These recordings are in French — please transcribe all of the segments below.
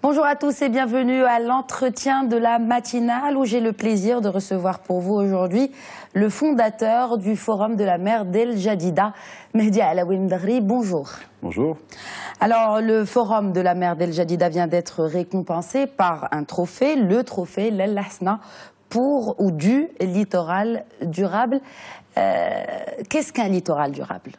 Bonjour à tous et bienvenue à l'entretien de la matinale où j'ai le plaisir de recevoir pour vous aujourd'hui le fondateur du Forum de la mer d'El Jadida, Mehdi Alaoui Mdagri. Bonjour. Bonjour. Alors, le Forum de la mer d'El Jadida vient d'être récompensé par un trophée, le trophée Lal Hasna pour ou du littoral durable. Qu'est-ce qu'un littoral durable ?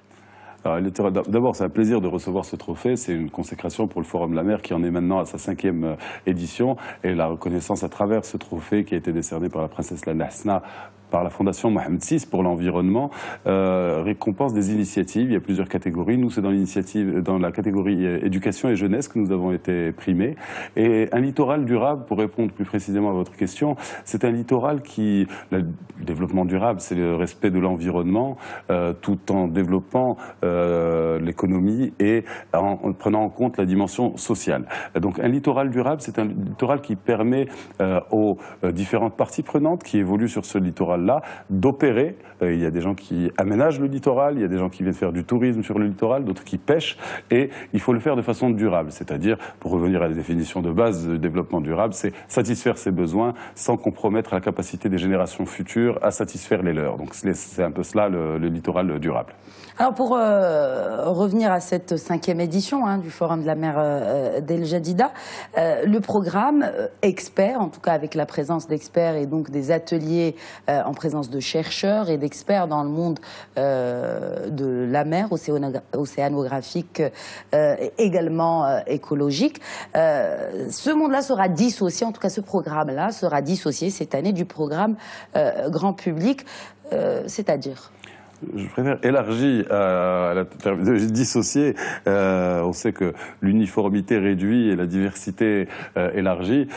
D'abord, c'est un plaisir de recevoir ce trophée. C'est une consécration pour le Forum de la mer qui en est maintenant à sa 5e édition. Et la reconnaissance à travers ce trophée qui a été décerné par la princesse Lal Hasna par la Fondation Mohamed VI pour l'environnement, récompense des initiatives. Il y a plusieurs catégories. Nous, c'est dans la catégorie éducation et jeunesse que nous avons été primés. Et un littoral durable, pour répondre plus précisément à votre question, c'est un littoral qui, le développement durable, c'est le respect de l'environnement, tout en développant l'économie et en prenant en compte la dimension sociale. Donc un littoral durable, c'est un littoral qui permet aux différentes parties prenantes qui évoluent sur ce littoral-là d'opérer. Il y a des gens qui aménagent le littoral, il y a des gens qui viennent faire du tourisme sur le littoral, d'autres qui pêchent, et il faut le faire de façon durable. C'est-à-dire, pour revenir à la définition de base de développement durable, c'est satisfaire ses besoins sans compromettre la capacité des générations futures à satisfaire les leurs. Donc c'est un peu cela le littoral durable. Alors pour revenir à cette 5e édition du Forum de la mer d'El Jadida, le programme expert, en tout cas avec la présence d'experts et donc des ateliers en présence de chercheurs et d'experts dans le monde de la mer, océanographique, également écologique. Ce monde-là sera dissocié, en tout cas ce programme-là sera dissocié cette année du programme grand public, c'est-à-dire ? Je préfère élargi à la terminologie dissociée. On sait que l'uniformité réduit et la diversité élargie.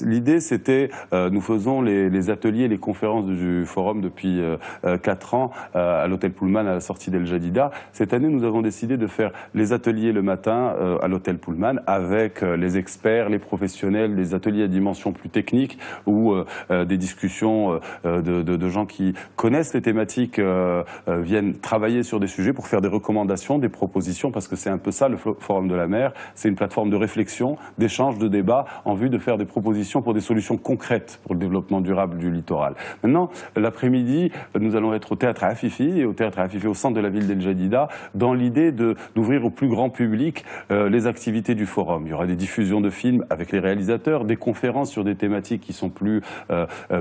L'idée, c'était, nous faisons les ateliers, les conférences du forum depuis 4 ans à l'hôtel Pullman à la sortie d'El Jadida. Cette année, nous avons décidé de faire les ateliers le matin à l'hôtel Pullman avec les experts, les professionnels, des ateliers à dimension plus technique ou des discussions de gens qui connaissent les thématiques viennent travailler sur des sujets pour faire des recommandations, des propositions, parce que c'est un peu ça le Forum de la mer, c'est une plateforme de réflexion, d'échange, de débat, en vue de faire des propositions pour des solutions concrètes pour le développement durable du littoral. Maintenant, l'après-midi, nous allons être au Théâtre Afifi, et au Théâtre Afifi au centre de la ville d'El Jadida, dans l'idée d'ouvrir au plus grand public les activités du Forum. Il y aura des diffusions de films avec les réalisateurs, des conférences sur des thématiques qui sont plus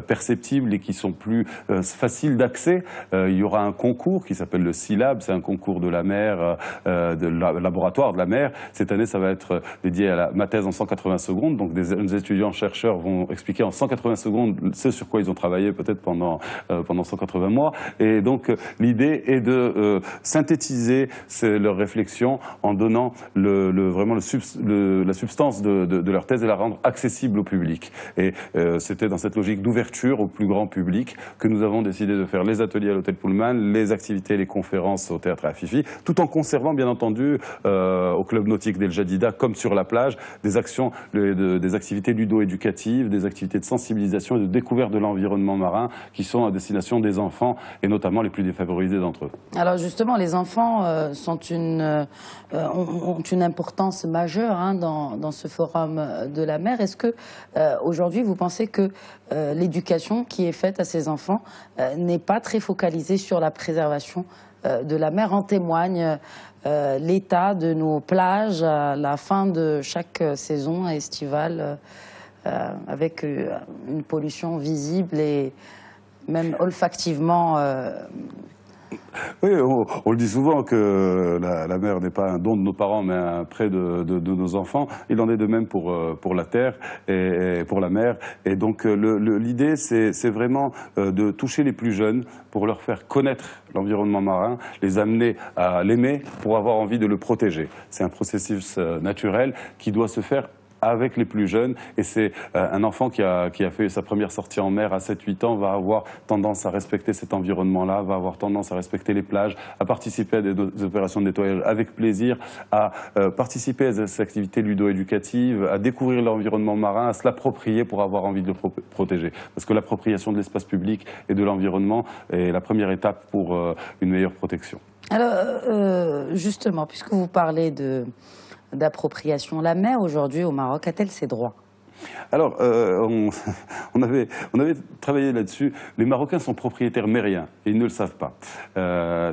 perceptibles et qui sont plus faciles d'accès. Il y aura un concours qui s'appelle le SILAB, c'est un concours de la mer, laboratoire de la mer. Cette année, ça va être dédié à ma thèse en 180 secondes. Donc des étudiants-chercheurs vont expliquer en 180 secondes ce sur quoi ils ont travaillé peut-être pendant 180 mois. Et donc l'idée est de synthétiser leurs réflexions en donnant vraiment la substance de leur thèse et la rendre accessible au public. Et c'était dans cette logique d'ouverture au plus grand public que nous avons décidé de faire les ateliers à l'hôtel Pullman, les activités et les conférences au Théâtre Afifi, tout en conservant bien entendu au club nautique d'El Jadida, comme sur la plage, des activités ludo-éducatives, des activités de sensibilisation et de découverte de l'environnement marin qui sont à destination des enfants et notamment les plus défavorisés d'entre eux. Alors justement, les enfants ont une importance majeure dans ce Forum de la mer. Est-ce que aujourd'hui vous pensez que l'éducation qui est faite à ces enfants n'est pas très focalisée sur la préservation de la mer? En témoigne l'état de nos plages à la fin de chaque saison estivale avec une pollution visible et même olfactivement. Oui, on le dit souvent que la mer n'est pas un don de nos parents, mais un prêt de nos enfants. Il en est de même pour la terre et pour la mer. Et donc l'idée, c'est vraiment de toucher les plus jeunes pour leur faire connaître l'environnement marin, les amener à l'aimer pour avoir envie de le protéger. C'est un processus naturel qui doit se faire avec les plus jeunes, et c'est un enfant qui a fait sa première sortie en mer à 7-8 ans va avoir tendance à respecter cet environnement-là, va avoir tendance à respecter les plages, à participer à des opérations de nettoyage avec plaisir, à participer à des activités ludo-éducatives, à découvrir l'environnement marin, à se l'approprier pour avoir envie de le protéger. Parce que l'appropriation de l'espace public et de l'environnement est la première étape pour une meilleure protection. Alors, justement, puisque vous parlez d'appropriation. La mer, aujourd'hui, au Maroc, a-t-elle ses droits? Alors, on avait travaillé là-dessus. Les Marocains sont propriétaires mériens et ils ne le savent pas.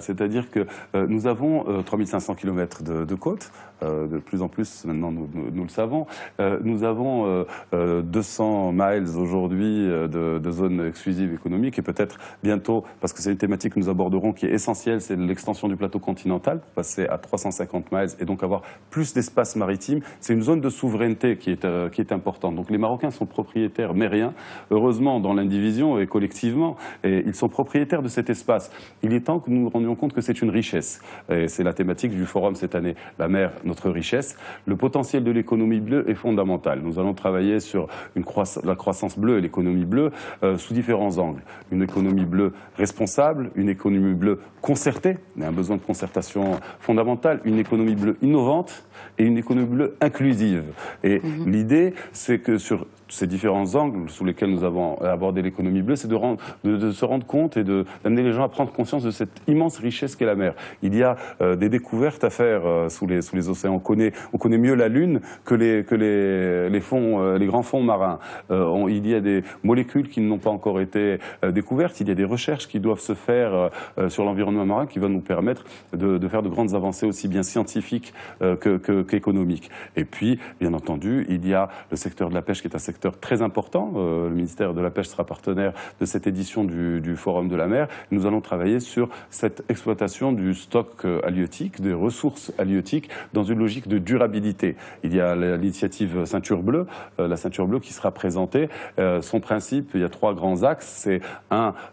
C'est-à-dire que nous avons 3500 km de côte. De plus en plus, maintenant, nous le savons. Nous avons 200 miles aujourd'hui de zones exclusives économiques et peut-être bientôt, parce que c'est une thématique que nous aborderons qui est essentielle, c'est l'extension du plateau continental pour passer à 350 miles et donc avoir plus d'espace maritime. C'est une zone de souveraineté qui est importante. Donc les Marocains sont propriétaires mériens, heureusement dans l'indivision et collectivement, et ils sont propriétaires de cet espace. Il est temps que nous nous rendions compte que c'est une richesse. Et c'est la thématique du forum cette année. La mer, notre richesse. Le potentiel de l'économie bleue est fondamental. Nous allons travailler sur la croissance bleue et l'économie bleue sous différents angles. Une économie bleue responsable, une économie bleue concertée, il y a un besoin de concertation fondamentale, une économie bleue innovante et une économie bleue inclusive. Et l'idée, c'est que sur ces différents angles sous lesquels nous avons abordé l'économie bleue, c'est de se rendre compte et d'amener les gens à prendre conscience de cette immense richesse qu'est la mer. Il y a des découvertes à faire sous les océans. On connaît mieux la Lune que les grands fonds marins. Il y a des molécules qui n'ont pas encore été découvertes. Il y a des recherches qui doivent se faire sur l'environnement marin qui vont nous permettre de faire de grandes avancées aussi bien scientifiques qu'économiques. Et puis, bien entendu, il y a le secteur de la pêche qui est un secteur très important. Le ministère de la Pêche sera partenaire de cette édition du Forum de la mer. Nous allons travailler sur cette exploitation du stock halieutique, des ressources halieutiques, dans une logique de durabilité. Il y a l'initiative Ceinture Bleue, la Ceinture Bleue qui sera présentée. Son principe, il y a 3 grands axes. C'est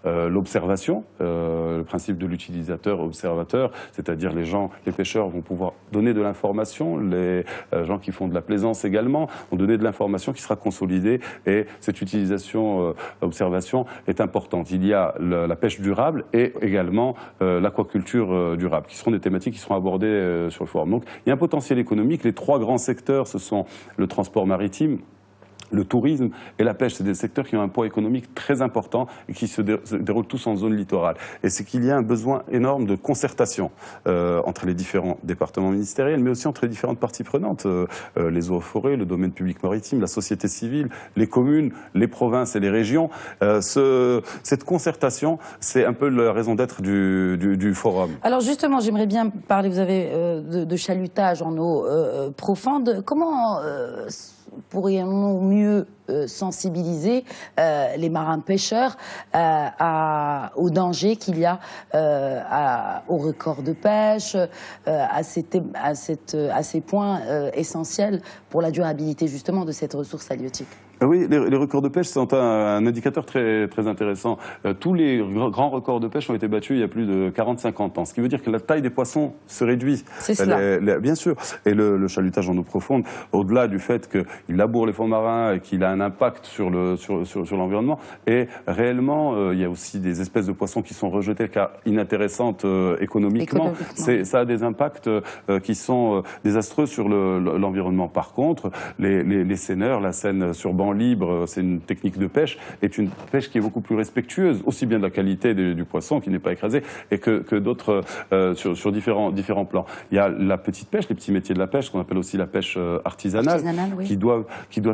l'observation, le principe de l'utilisateur observateur, c'est-à-dire les pêcheurs vont pouvoir donner de l'information, les gens qui font de la plaisance également vont donner de l'information qui sera consolidée et cette utilisation, observation est importante. Il y a la pêche durable et également l'aquaculture durable, qui seront des thématiques qui seront abordées sur le forum. Donc il y a un potentiel économique. Les 3 grands secteurs, ce sont le transport maritime, le tourisme et la pêche. C'est des secteurs qui ont un poids économique très important et qui se déroulent tous en zone littorale. Et c'est qu'il y a un besoin énorme de concertation entre les différents départements ministériels, mais aussi entre les différentes parties prenantes, les eaux et forêts, le domaine public maritime, la société civile, les communes, les provinces et les régions. Cette concertation, c'est un peu la raison d'être du forum. Alors justement, j'aimerais bien parler, vous avez de chalutage en eau profonde. Comment pourrions-nous mieux sensibiliser les marins pêcheurs au danger qu'il y a au record de pêche, à ces points essentiels pour la durabilité justement de cette ressource halieutique? Oui, les records de pêche sont un indicateur très, très intéressant. Tous les grands records de pêche ont été battus il y a plus de 40-50 ans, ce qui veut dire que la taille des poissons se réduit. C'est cela. Bien sûr. Et le chalutage en eau profonde, au-delà du fait qu'il laboure les fonds marins et qu'il a un impact sur l'environnement, et réellement, il y a aussi des espèces de poissons qui sont rejetées car inintéressantes économiquement. Ça a des impacts qui sont désastreux sur l'environnement. Par contre, les seineurs, la seine sur banc libre, c'est une technique de pêche, est une pêche qui est beaucoup plus respectueuse, aussi bien de la qualité du poisson qui n'est pas écrasé, et que d'autres sur différents plans. Il y a la petite pêche, les petits métiers de la pêche, qu'on appelle aussi la pêche artisanale, oui. qui doivent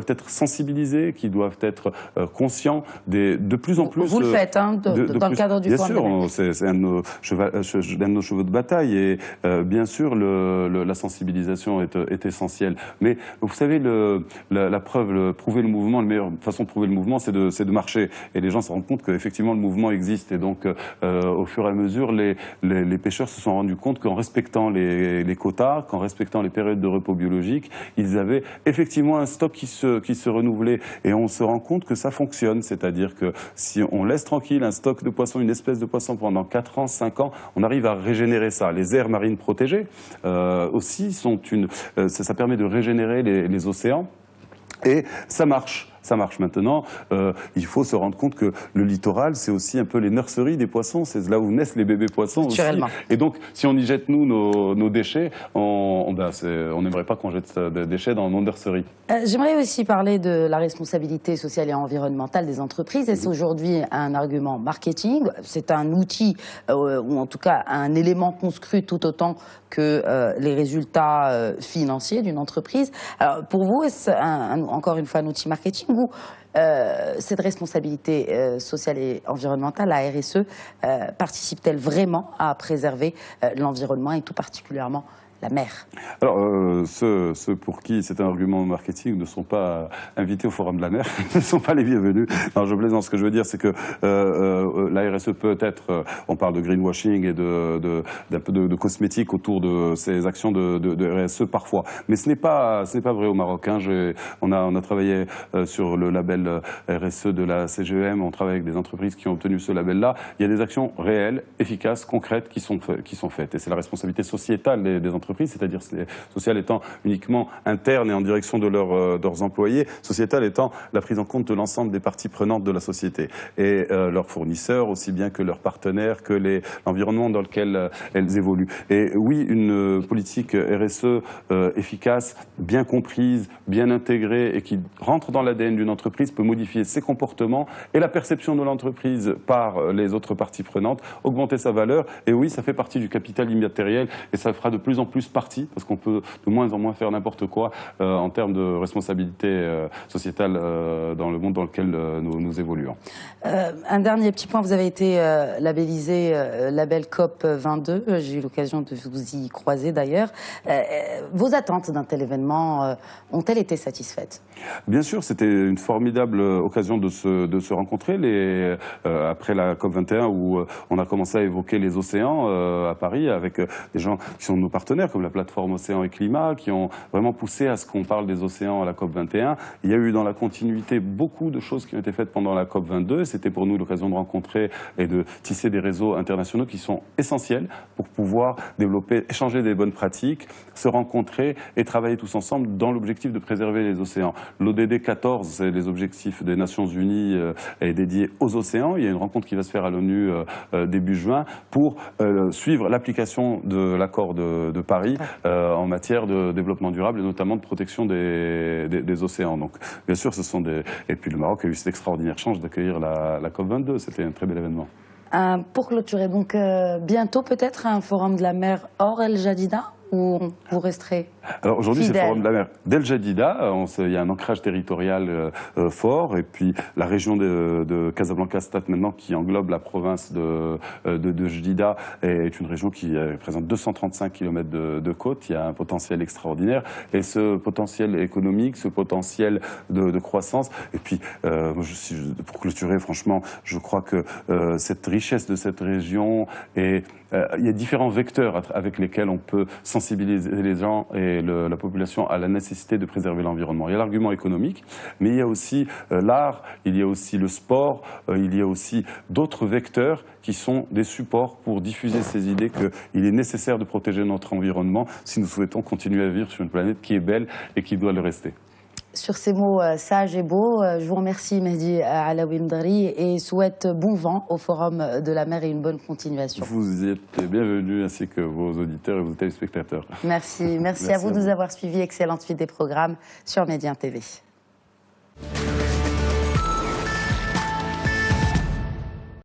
être sensibilisés, qui doivent être conscients de plus en plus. Vous le faites, hein, dans le cadre du forum. Bien sûr, c'est un de nos chevaux de bataille, et bien sûr, la sensibilisation est essentielle. Mais vous savez, la preuve, prouver le mouvement, la meilleure façon de prouver le mouvement, c'est de marcher. Et les gens se rendent compte qu'effectivement, le mouvement existe. Et donc, au fur et à mesure, les pêcheurs se sont rendus compte qu'en respectant les quotas, qu'en respectant les périodes de repos biologiques, ils avaient effectivement un stock qui se renouvelait. Et on se rend compte que ça fonctionne. C'est-à-dire que si on laisse tranquille un stock de poissons, une espèce de poisson pendant 4 ans, 5 ans, on arrive à régénérer ça. Les aires marines protégées aussi ça permet de régénérer les océans. Et ça marche. ça marche. Maintenant, il faut se rendre compte que le littoral, c'est aussi un peu les nurseries des poissons, c'est là où naissent les bébés poissons aussi. Et donc, si on y jette, nous, nos déchets, on n'aimerait pas qu'on jette des déchets dans nos nurseries. J'aimerais aussi parler de la responsabilité sociale et environnementale des entreprises. Est-ce aujourd'hui un argument marketing? C'est un outil, ou en tout cas un élément conscru tout autant que les résultats financiers d'une entreprise. Alors, pour vous, est-ce encore une fois un outil marketing ou cette responsabilité sociale et environnementale, la RSE, participe-t-elle vraiment à préserver l'environnement et tout particulièrement la mer? Alors, ceux pour qui c'est un argument marketing ne sont pas invités au Forum de la mer, ne sont pas les bienvenus. Non, je plaisante. Ce que je veux dire, c'est que la RSE peut être, on parle de greenwashing et d'un peu de cosmétique autour de ces actions de RSE parfois. Mais ce n'est pas vrai au Maroc. Hein. On a travaillé sur le label RSE de la CGEM, on travaille avec des entreprises qui ont obtenu ce label-là. Il y a des actions réelles, efficaces, concrètes qui sont faites. Et c'est la responsabilité sociétale des entreprises, c'est-à-dire sociale étant uniquement interne et en direction de leurs employés, sociétale étant la prise en compte de l'ensemble des parties prenantes de la société et leurs fournisseurs aussi bien que leurs partenaires, que l'environnement dans lequel elles évoluent. Et oui, une politique RSE efficace, bien comprise, bien intégrée et qui rentre dans l'ADN d'une entreprise peut modifier ses comportements et la perception de l'entreprise par les autres parties prenantes, augmenter sa valeur. Et oui, ça fait partie du capital immatériel et ça fera de plus en plus partie, parce qu'on peut de moins en moins faire n'importe quoi en termes de responsabilité sociétale dans le monde dans lequel nous évoluons. Un dernier petit point, vous avez été labellisé label COP 22, j'ai eu l'occasion de vous y croiser d'ailleurs. Vos attentes d'un tel événement ont-elles été satisfaites? Bien sûr, c'était une formidable occasion de se rencontrer après la COP 21 où on a commencé à évoquer les océans à Paris avec des gens qui sont nos partenaires comme la plateforme Océan et Climat qui ont vraiment poussé à ce qu'on parle des océans à la COP 21. Il y a eu dans la continuité beaucoup de choses qui ont été faites pendant la COP 22. C'était pour nous l'occasion de rencontrer et de tisser des réseaux internationaux qui sont essentiels pour pouvoir développer, échanger des bonnes pratiques, se rencontrer et travailler tous ensemble dans l'objectif de préserver les océans. L'ODD 14, c'est les objectifs des Nations Unies, est dédié aux océans. Il y a une rencontre qui va se faire à l'ONU début juin pour suivre l'application de l'accord de Paris en matière de développement durable et notamment de protection des océans. Donc, bien sûr, ce sont des... Et puis le Maroc a eu cette extraordinaire chance d'accueillir la COP22. C'était un très bel événement. Pour clôturer, donc bientôt peut-être un forum de la mer hors El Jadida ou vous resterez? Alors aujourd'hui, c'est le Forum de la mer d'El Jadida. Il y a un ancrage territorial fort. Et puis la région de Casablanca-Stade maintenant, qui englobe la province de Jadida, est une région qui présente 235 km de côte. Il y a un potentiel extraordinaire. Et ce potentiel économique, ce potentiel de croissance. Et puis, pour clôturer, franchement, je crois que cette richesse de cette région et il y a différents vecteurs avec lesquels on peut sensibiliser les gens et la population à la nécessité de préserver l'environnement. Il y a l'argument économique, mais il y a aussi l'art, il y a aussi le sport, il y a aussi d'autres vecteurs qui sont des supports pour diffuser ces idées qu'il est nécessaire de protéger notre environnement si nous souhaitons continuer à vivre sur une planète qui est belle et qui doit le rester. Sur ces mots sages et beaux, je vous remercie Mehdi Alaoui Mdari et souhaite bon vent au Forum de la mer et une bonne continuation. Vous y êtes bienvenus ainsi que vos auditeurs et vos téléspectateurs. Merci à vous de nous avoir suivis. Excellente suite des programmes sur Médien TV.